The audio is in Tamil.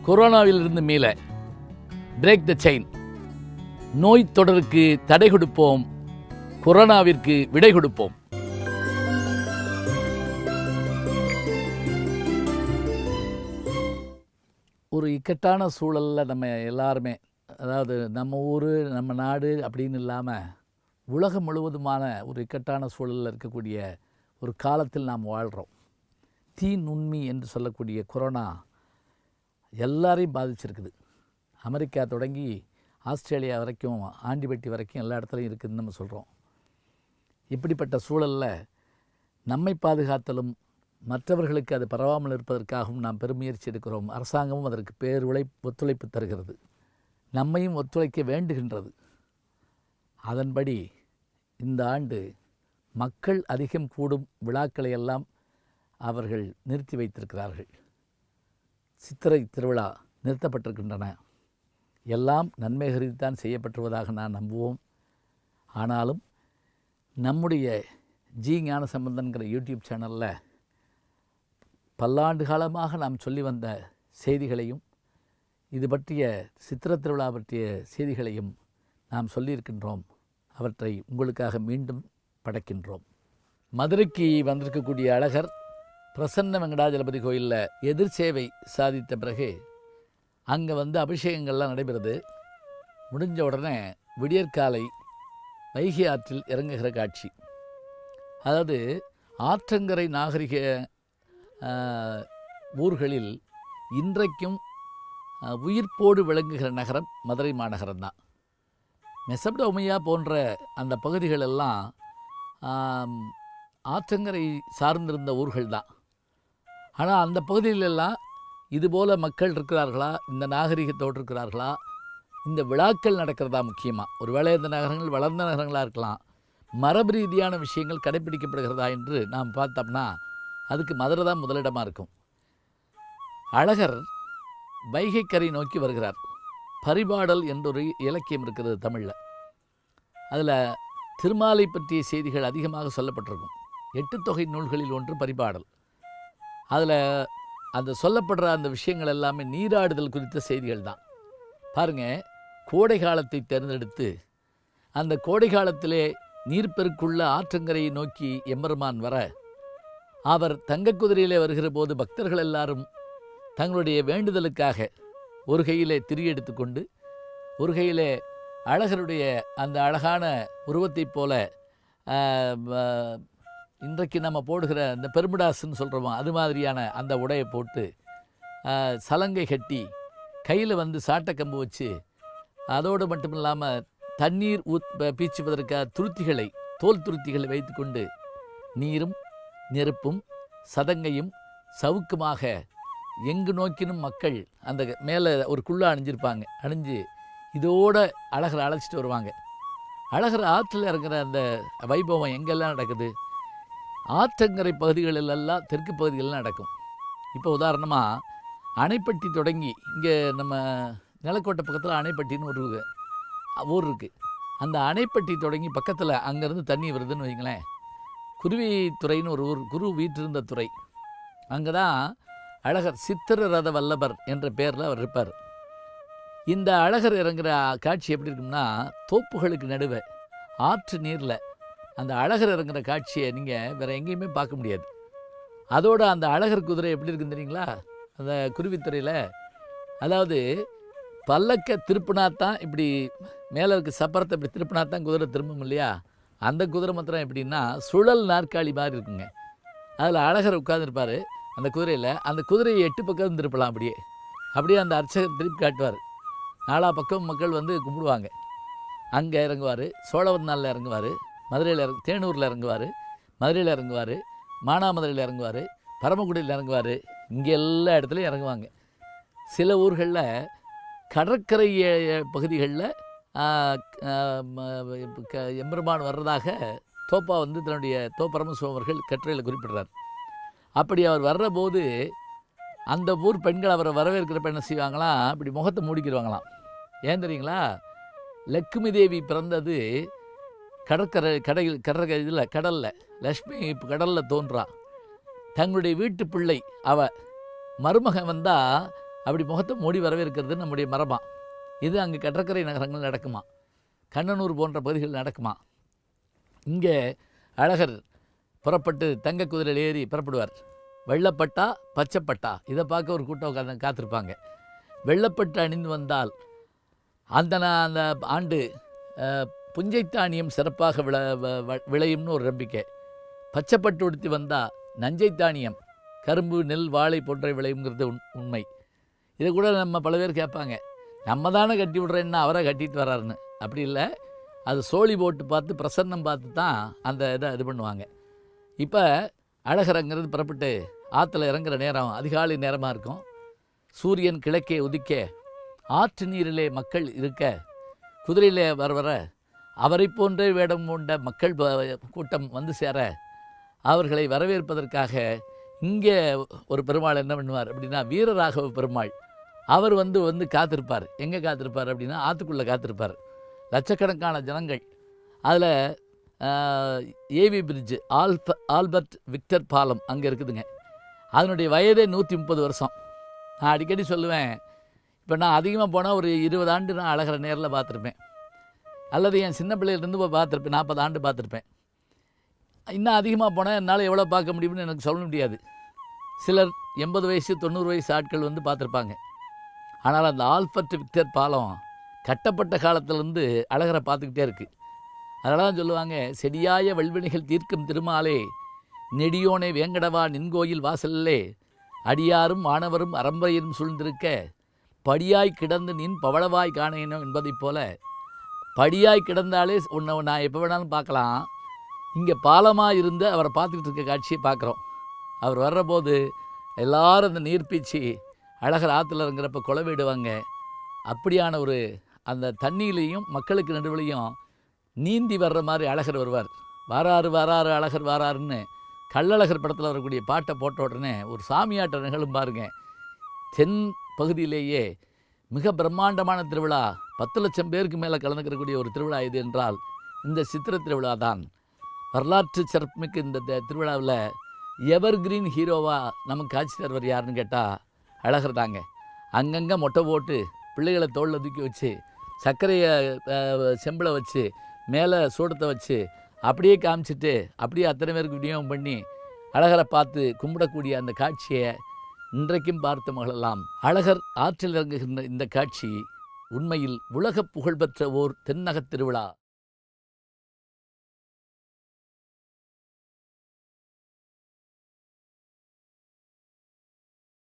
கொரோனாவிலிருந்து மீள பிரேக் த செயின். நோய் தொடருக்கு தடை கொடுப்போம், கொரோனாவிற்கு விடை கொடுப்போம். ஒரு இக்கட்டான சூழலில் நம்ம எல்லாருமே, அதாவது நம்ம ஊர் நம்ம நாடு அப்படின்னு இல்லாமல் உலகம் முழுவதுமான ஒரு இக்கட்டான சூழலில் இருக்கக்கூடிய ஒரு காலத்தில் நாம் வாழ்கிறோம். தீ நுண்மி என்று சொல்லக்கூடிய கொரோனா எல்லாரையும் பாதிச்சிருக்குது. அமெரிக்கா தொடங்கி ஆஸ்திரேலியா வரைக்கும், ஆண்டிபட்டி வரைக்கும் எல்லா இடத்துலையும் இருக்குதுன்னு நம்ம சொல்கிறோம். இப்படிப்பட்ட சூழலில் நம்மை பாதுகாத்தலும் மற்றவர்களுக்கு அது பரவாமல் இருப்பதற்காகவும் நாம் பெருமுயற்சி எடுக்கிறோம். அரசாங்கமும் அதற்கு ஒத்துழைப்பு தருகிறது, நம்மையும் ஒத்துழைக்க வேண்டுகின்றது. அதன்படி இந்த ஆண்டு மக்கள் அதிகம் கூடும் விழாக்களை எல்லாம் அவர்கள் நிறுத்தி வைத்திருக்கிறார்கள். சித்திரை திருவிழா நிறுத்தப்பட்டிருக்கின்றன. எல்லாம் நன்மை கருதித்தான் செய்யப்பட்டுவதாக நான் நம்புவோம். ஆனாலும் நம்முடைய ஜி ஞானசம்பந்தன்கிற யூடியூப் சேனலில் பல்லாண்டு காலமாக நாம் சொல்லி வந்த செய்திகளையும் இது பற்றிய சித்திரை திருவிழா பற்றிய செய்திகளையும் நாம் சொல்லியிருக்கின்றோம். அவற்றை உங்களுக்காக மீண்டும் படைக்கின்றோம். மதுரைக்கு வந்திருக்கக்கூடிய அழகர் பிரசன்ன வெங்கடாஜலபதி கோயிலில் எதிர் சேவை சாதித்த பிறகு அங்கே அபிஷேகங்கள்லாம் நடைபெறுது. முடிஞ்ச உடனே விடியற்காலை வைகை ஆற்றில் இறங்குகிற காட்சி. அதாவது ஆற்றங்கரை நாகரிக ஊர்களில் இன்றைக்கும் உயிர்ப்போடு விளங்குகிற நகரம் மதுரை மாநகரம்தான். மெசபடோமியா போன்ற அந்த பகுதிகளெல்லாம் ஆற்றங்கரை சார்ந்திருந்த ஊர்கள் தான். ஆனால் அந்த பகுதிகளெல்லாம் இதுபோல் மக்கள் இருக்கிறார்களா, இந்த நாகரிகத்தோடு இருக்கிறார்களா, இந்த விழாக்கள் நடக்கிறதா முக்கியமாக. ஒருவேளை இந்த நகரங்கள் வளர்ந்த நகரங்களாக இருக்கலாம், மரபு ரீதியான விஷயங்கள் கடைப்பிடிக்கப்படுகிறதா என்று நாம் பார்த்தோம்னா அதுக்கு மதுரை தான் முதலிடமாக இருக்கும். அழகர் வைகைக்கரை நோக்கி வருகிறார். பரிபாடல் என்றொரு இலக்கியம் இருக்கிறது தமிழில். அதில் திருமாலை பற்றிய செய்திகள் அதிகமாக சொல்லப்பட்டிருக்கும். 8 தொகை நூல்களில் ஒன்று பரிபாடல். அதில் அந்த சொல்லப்படுற அந்த விஷயங்கள் எல்லாமே நீராடுதல் குறித்த செய்திகள் தான். பாருங்கள், கோடை காலத்தை தேர்ந்தெடுத்து அந்த கோடை காலத்திலே நீர்ப்பெருக்குள்ள ஆற்றங்கரையை நோக்கி எம்பெருமான் வர, அவர் தங்கக்குதிரையிலே வருகிற போது பக்தர்கள் எல்லாரும் தங்களுடைய வேண்டுதலுக்காக ஒரு கையிலே திரி எடுத்துக்கொண்டு, ஒரு கையிலே அழகருடைய அந்த அழகான உருவத்தைப் போல இன்றைக்கு நம்ம போடுகிற இந்த பெருமிடாஸ்ன்னு சொல்கிறோமோ அது மாதிரியான அந்த உடையை போட்டு சலங்கை கட்டி கையில் சாட்டக்கம்பு வச்சு, அதோடு மட்டும் இல்லாமல் தண்ணீர் பீச்சுவதற்காக துருத்திகளை, தோல் துருத்திகளை வைத்து கொண்டு நீரும் நெருப்பும் சதங்கையும் சவுக்குமாக எங்கு நோக்கினும் மக்கள் அந்த மேலே ஒரு குள்ளா அணிஞ்சிருப்பாங்க. அணிஞ்சு இதோட அழகரை அழைச்சிட்டு வருவாங்க. அழகர் ஆற்றில் இறங்குற அந்த வைபவம் எங்கெல்லாம் நடக்குது? ஆற்றங்கரை பகுதிகளிலெல்லாம், தெற்கு பகுதிகளெலாம் நடக்கும். இப்போ உதாரணமாக அணைப்பட்டி தொடங்கி, இங்கே நம்ம நிலக்கோட்டை பக்கத்தில் அணைப்பட்டின்னு ஒரு ஊர் இருக்குது. அந்த அணைப்பட்டி தொடங்கி பக்கத்தில் அங்கேருந்து தண்ணி வருதுன்னு வைங்களேன். குருவித்துறைன்னு ஒரு ஊர், குரு வீற்றிருந்த துறை. அங்கே தான் அழகர் சித்திர ரத வல்லபர் என்ற பேரில் அவர் இருப்பார். இந்த அழகர் இறங்குற காட்சி எப்படி இருக்கும்னா, தோப்புகளுக்கு நடுவே ஆற்று நீரில் அந்த அழகர் இறங்குற காட்சியை நீங்கள் வேறு எங்கேயுமே பார்க்க முடியாது. அதோடு அந்த அழகர் குதிரை எப்படி இருக்குன்னு தெரியுங்களா? அந்த குருவித்துறையில், அதாவது பல்லக்க திருப்பினாத்தான், இப்படி மேலே இருக்க சப்பரத்தை இப்படி திருப்பினாத்தான் குதிரை திரும்பும் இல்லையா? அந்த குதிரை மாத்திரம் எப்படின்னா சுழல் நாற்காலி மாதிரி இருக்குங்க. அதில் அழகர் உட்காந்துருப்பார் அந்த குதிரையில். அந்த குதிரையை 8 பக்கம் திருப்பலாம். அப்படியே அந்த அர்ச்சகர் திருப்பி காட்டுவார். 4 பக்கம் மக்கள் கும்பிடுவாங்க. அங்கே இறங்குவார், சோழவந்நாளில் இறங்குவார், மதுரையில் தேனூரில் இறங்குவார், மதுரையில் இறங்குவார், மானாமதுரையில் இறங்குவார், பரமக்குடியில் இறங்குவார். இங்கே எல்லா இடத்துலையும் இறங்குவாங்க. சில ஊர்களில் கடற்கரை பகுதிகளில் எம்பெருமான் வர்றதாக தோப்பா தன்னுடைய தோப்பரமசிவம் அவர்கள் கட்டுரையில் குறிப்பிடுறார். அப்படி அவர் வர்ற போது அந்த ஊர் பெண்கள் அவரை வரவேற்கிறப்ப என்ன செய்வாங்களாம், அப்படி முகத்தை மூடிக்கிடுவாங்களாம். ஏன் தெரியுங்களா? லக்ஷ்மி தேவி பிறந்தது கடலில் லக்ஷ்மி இப்போ கடலில் தோன்றா. தங்களுடைய வீட்டு பிள்ளை அவ மருமகன் வந்தால் அப்படி முகத்தை மூடி வரவேற்கிறது நம்முடைய மரபா. இது அங்கே கடற்கரை நகரங்கள் நடக்குமா, கண்ணனூர் போன்ற பகுதிகள் நடக்குமா. இங்கே அழகர் புறப்பட்டு தங்க குதிரையில் ஏறி புறப்படுவார். வெள்ளப்பட்டா பச்சைப்பட்டா இதை பார்க்க ஒரு கூட்டம் காத்திருப்பாங்க. வெள்ளப்பட்டு அணிந்து வந்தால் அந்த ஆண்டு புஞ்சைத்தானியம் சிறப்பாக விளையும்னு ஒரு நம்பிக்கை. பச்சைப்பட்டு உடுத்தி வந்தால் நஞ்சைத்தானியம் கரும்பு நெல் வாழை போன்ற விளையுங்கிறது உண்மை. இதை கூட நம்ம பல பேர் கேட்பாங்க, நம்ம தானே கட்டி விட்றேன்னா அவரை கட்டிட்டு வர்றாருன்னு. அப்படி இல்லை, அது சோழி போட்டு பார்த்து பிரசன்னம் பார்த்து தான் அந்த இதை இது பண்ணுவாங்க. இப்போ அழகரங்கிறது புறப்பட்டு ஆற்றுல இறங்குற நேரம் அதிகாலை நேரமாக இருக்கும். சூரியன் கிழக்கே உதிக்க ஆற்று நீரிலே மக்கள் இருக்க குதிரையிலே வர அவரை போன்றே வேடம் கொண்ட மக்கள் கூட்டம் வந்து சேர அவர்களை வரவேற்பதற்காக இங்கே ஒரு பெருமாள் என்ன பண்ணுவார் அப்படின்னா, வீரராகவ பெருமாள் அவர் வந்து காத்திருப்பார். எங்கே காத்திருப்பார் அப்படின்னா ஆற்றுக்குள்ளே காத்திருப்பார். லட்சக்கணக்கான ஜனங்கள். அதில் ஏவி பிரிட்ஜு ஆல்பர்ட் விக்டர் பாலம் அங்கே இருக்குதுங்க. அதனுடைய வயதே 130 வருஷம். நான் அடிக்கடி சொல்லுவேன், இப்போ நான் அதிகமாக போனால் ஒரு 20 ஆண்டு நான் அழகரை நேரில் பார்த்துருப்பேன், அல்லது என் சின்ன பிள்ளையிலேருந்து பார்த்துருப்பேன், 40 ஆண்டு பார்த்துருப்பேன். இன்னும் அதிகமாக போனால் என்னால் எவ்வளோ பார்க்க முடியும்னு எனக்கு சொல்ல முடியாது. சிலர் 80 வயசு 90 வயசு ஆட்கள் வந்து பார்த்துருப்பாங்க. ஆனால் அந்த ஆல்பர்ட் விக்டர் பாலம் கட்டப்பட்ட காலத்திலேருந்து அழகரை பார்த்துக்கிட்டே இருக்குது. அதனால தான் சொல்லுவாங்க, செடியாய வல்வினைகள் தீர்க்கும் திருமாலே நெடியோனே வேங்கடவா நின்கோயில் வாசல்லே அடியாரும் மாணவரும் அரம்பையும் சூழ்ந்திருக்க படியாய் கிடந்து நின் பவளவாய் காணேனும் என்பதைப் போல படியாய் கிடந்தாலே உன்னை நான் எப்போ வேணாலும் பார்க்கலாம். இங்கே பாலமாக இருந்து அவரை பார்த்துக்கிட்டு இருக்க காட்சியை பார்க்குறோம். அவர் வர்றபோது எல்லாரும் அந்த நீர்ப்பீச்சி அழகர் ஆற்றுல இறங்குறப்ப குளவிடுவாங்க. அப்படியான ஒரு அந்த தண்ணியிலையும் மக்களுக்கு நடுவிலையும் நீந்தி வர்ற மாதிரி அழகர் வருவார். வாராறு வாராறு அழகர் வாராருன்னு கள்ளழகர் படத்தில் வரக்கூடிய பாட்டை போட்ட உடனே ஒரு சாமியாட்ட நிகழும் பாருங்க. தென் பகுதியிலேயே மிக பிரம்மாண்டமான திருவிழா, 10 லட்சம் பேருக்கு மேலே கலந்துக்கிறக்கூடிய ஒரு திருவிழா இது என்றால் இந்த சித்திரை திருவிழா தான். வரலாற்று சிறப்புமிக்க இந்த திருவிழாவில் எவர் கிரீன் ஹீரோவாக நமக்கு காட்சி தருவர் யாருன்னு கேட்டால் அழகர் தாங்க. அங்கங்கே மொட்டை போட்டு பிள்ளைகளை தோளில் தூக்கி வச்சு சர்க்கரையை செம்பில் வச்சு மேலே சூடத்தை வச்சு அப்படியே காமிச்சிட்டு அப்படியே அத்தனை பேருக்கு விநியோகம் பண்ணி அழகரை பார்த்து கும்பிடக்கூடிய அந்த காட்சியை இன்றைக்கும் பார்த்த மகளெல்லாம். அழகர் ஆற்றில் இறங்குகின்ற இந்த காட்சி உண்மையில் உலக புகழ்பெற்ற ஓர் தென்னகத் திருவிழா.